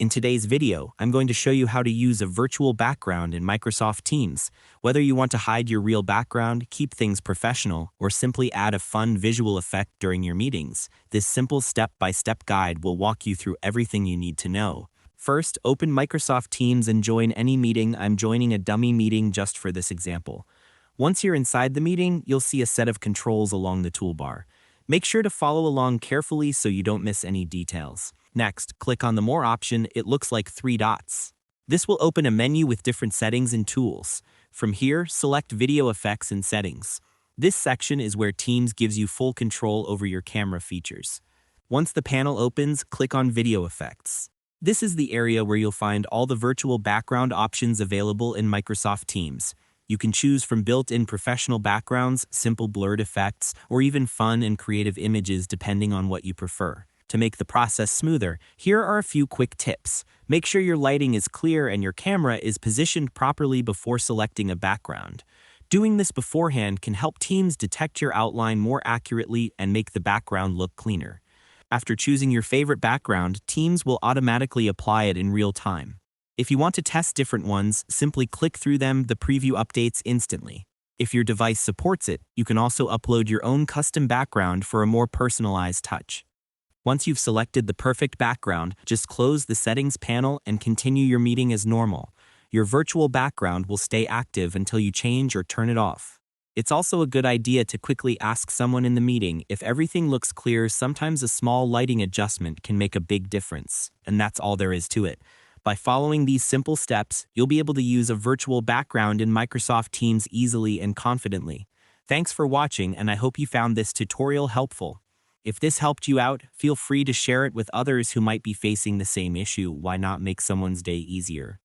In today's video, I'm going to show you how to use a virtual background in Microsoft Teams. Whether you want to hide your real background, keep things professional, or simply add a fun visual effect during your meetings, this simple step-by-step guide will walk you through everything you need to know. First, open Microsoft Teams and join any meeting. I'm joining a dummy meeting just for this example. Once you're inside the meeting, you'll see a set of controls along the toolbar. Make sure to follow along carefully so you don't miss any details. Next, click on the More option. It looks like 3 dots. This will open a menu with different settings and tools. From here, select Video Effects and Settings. This section is where Teams gives you full control over your camera features. Once the panel opens, click on Video Effects. This is the area where you'll find all the virtual background options available in Microsoft Teams. You can choose from built-in professional backgrounds, simple blurred effects, or even fun and creative images depending on what you prefer. To make the process smoother, here are a few quick tips. Make sure your lighting is clear and your camera is positioned properly before selecting a background. Doing this beforehand can help Teams detect your outline more accurately and make the background look cleaner. After choosing your favorite background, Teams will automatically apply it in real time. If you want to test different ones, simply click through them. The preview updates instantly. If your device supports it, you can also upload your own custom background for a more personalized touch. Once you've selected the perfect background, just close the settings panel and continue your meeting as normal. Your virtual background will stay active until you change or turn it off. It's also a good idea to quickly ask someone in the meeting if everything looks clear. Sometimes a small lighting adjustment can make a big difference, and that's all there is to it. By following these simple steps, you'll be able to use a virtual background in Microsoft Teams easily and confidently. Thanks for watching, and I hope you found this tutorial helpful. If this helped you out, feel free to share it with others who might be facing the same issue. Why not make someone's day easier?